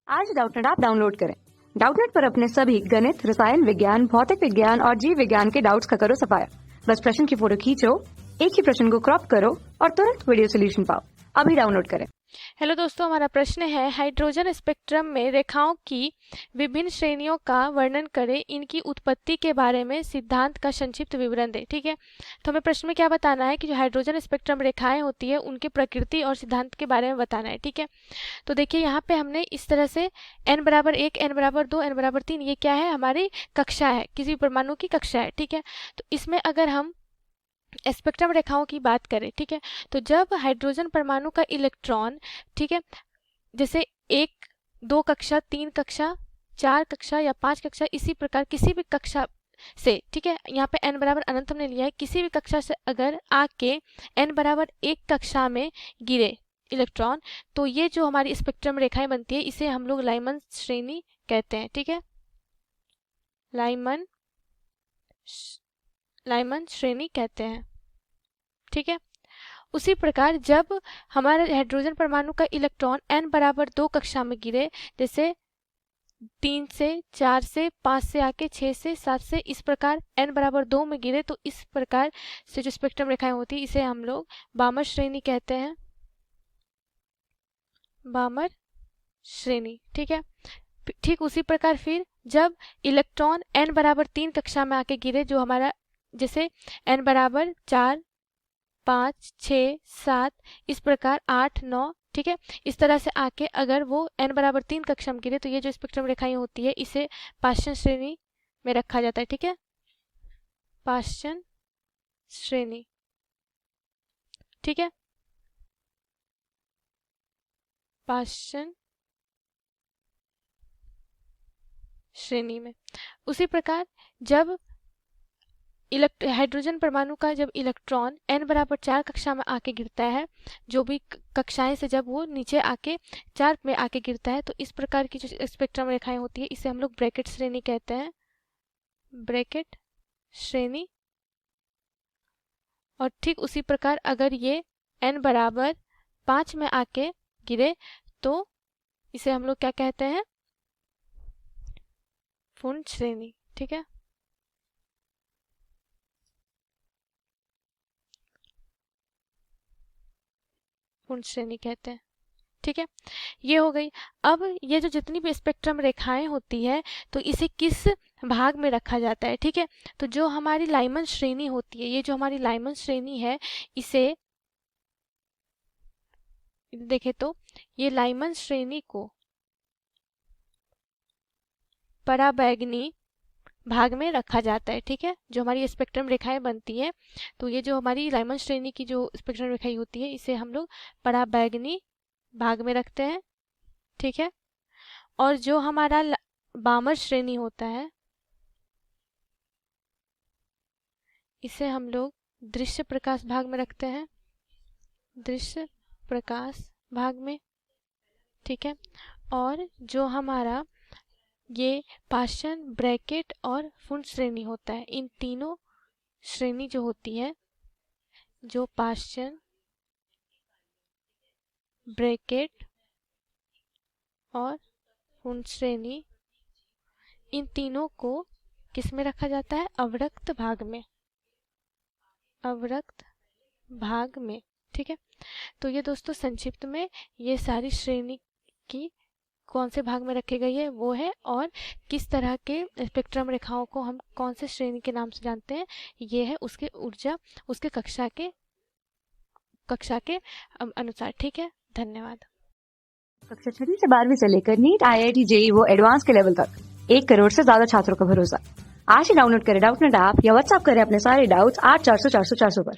आज Doubtnut app download करें। Doubtnut पर अपने सभी गणित, रसायन विज्ञान, भौतिक विज्ञान और जीव विज्ञान के डाउट्स का करो सफाया। बस प्रश्न की फोटो खींचो, एक ही प्रश्न को क्रॉप करो और तुरंत वीडियो सोल्यूशन पाओ। अभी डाउनलोड करें। हेलो दोस्तों, हमारा प्रश्न है हाइड्रोजन स्पेक्ट्रम में रेखाओं की विभिन्न श्रेणियों का वर्णन करें, इनकी उत्पत्ति के बारे में सिद्धांत का संक्षिप्त विवरण दें। ठीक है, तो हमें प्रश्न में क्या बताना है कि जो हाइड्रोजन स्पेक्ट्रम रेखाएं होती है उनकी प्रकृति और सिद्धांत के बारे में बताना है। ठीक है, तो देखिए यहाँ पे हमने इस तरह से n=1, n=2, n=3, ये क्या है, हमारी कक्षा है, किसी परमाणु की कक्षा है। ठीक है, तो इसमें अगर हम स्पेक्ट्रम रेखाओं की बात करें, ठीक है, तो जब हाइड्रोजन परमाणु का इलेक्ट्रॉन, ठीक है, जैसे 1, 2 कक्षा, 3 कक्षा, 4 कक्षा या 5 कक्षा, इसी प्रकार किसी भी कक्षा से, ठीक है, यहाँ पे n=अनंत हमने लिया है, किसी भी कक्षा से अगर आके n=1 कक्षा में गिरे इलेक्ट्रॉन, तो ये जो हमारी स्पेक्ट्रम रेखाएं बनती है इसे हम लोग लाइमन श्रेणी कहते हैं। ठीक है, लाइमन श्रेणी कहते हैं। ठीक है, उसी प्रकार जब हमारे हाइड्रोजन परमाणु का इलेक्ट्रॉन n=2 कक्षा में गिरे, जैसे 3 से, 4 से, 5 से आके 6 से, 7 से, इस प्रकार n=2 में गिरे, तो इस प्रकार से जो स्पेक्ट्रम रेखाएं होती है इसे हम लोग बामर श्रेणी कहते हैं। बामर श्रेणी। ठीक है, ठीक उसी प्रकार फिर जब इलेक्ट्रॉन n=3 कक्षा में आके गिरे, जो हमारा जैसे n=4, 5, 6, 7, इस प्रकार 8, 9, ठीक है, इस तरह से आके अगर वो n=3 कक्षा में गिरे, तो ये जो स्पेक्ट्रम रेखाएं होती है इसे पाश्चन श्रेणी में रखा जाता है। ठीक है, पाश्चन श्रेणी। ठीक है, पाश्चन श्रेणी में। उसी प्रकार जब हाइड्रोजन परमाणु का जब इलेक्ट्रॉन n=4 कक्षा में आके गिरता है, जो भी कक्षाएं से जब वो नीचे आके 4 में आके गिरता है, तो इस प्रकार की जो स्पेक्ट्रम रेखाएं होती है इसे हम लोग ब्रैकेट श्रेणी कहते हैं। ब्रैकेट श्रेणी। और ठीक उसी प्रकार अगर ये n=5 में आके गिरे, तो इसे हम लोग क्या कहते हैं, पूर्ण श्रेणी। ठीक है, पूर्ण श्रेणी कहते हैं। ठीक है, ये हो गई। अब ये जो जितनी भी स्पेक्ट्रम रेखाएं होती है, तो इसे किस भाग में रखा जाता है। ठीक है, तो जो हमारी लाइमन श्रेणी होती है, ये जो हमारी लाइमन श्रेणी है, इसे देखे तो ये लाइमन श्रेणी को पराबैंगनी भाग में रखा जाता है। ठीक है, जो हमारी स्पेक्ट्रम रेखाएं बनती है, तो ये जो हमारी लाइमन श्रेणी की जो स्पेक्ट्रम रेखाएं होती है इसे हम लोग पराबैंगनी भाग में रखते हैं। ठीक है, और जो हमारा बामर श्रेणी होता है इसे हम लोग दृश्य प्रकाश भाग में रखते हैं। दृश्य प्रकाश भाग में। ठीक है, और जो हमारा ये पाश्चन, ब्रैकेट और पूर्ण श्रेणी होता है, इन तीनों श्रेणी जो होती है, जो पाश्चन, ब्रैकेट और पूर्ण श्रेणी, इन तीनों को किस में रखा जाता है, अवरक्त भाग में। अवरक्त भाग में। ठीक है, तो ये दोस्तों संक्षिप्त में ये सारी श्रेणी की कौन से भाग में रखी गई है वो है, और किस तरह के स्पेक्ट्रम रेखाओं को हम कौन से श्रेणी के नाम से जानते हैं, ये है उसके ऊर्जा, उसके कक्षा के अनुसार। ठीक है, धन्यवाद। कक्षा 6 से 12वीं से लेकर नीट, IIT, JEE वो एडवांस के लेवल तक 1 करोड़ से ज्यादा छात्रों का भरोसा। आज ही डाउनलोड करें डाउटनेट ऐप या व्हाट्सएप करें अपने सारे डाउट्स 8400 400 400 पर।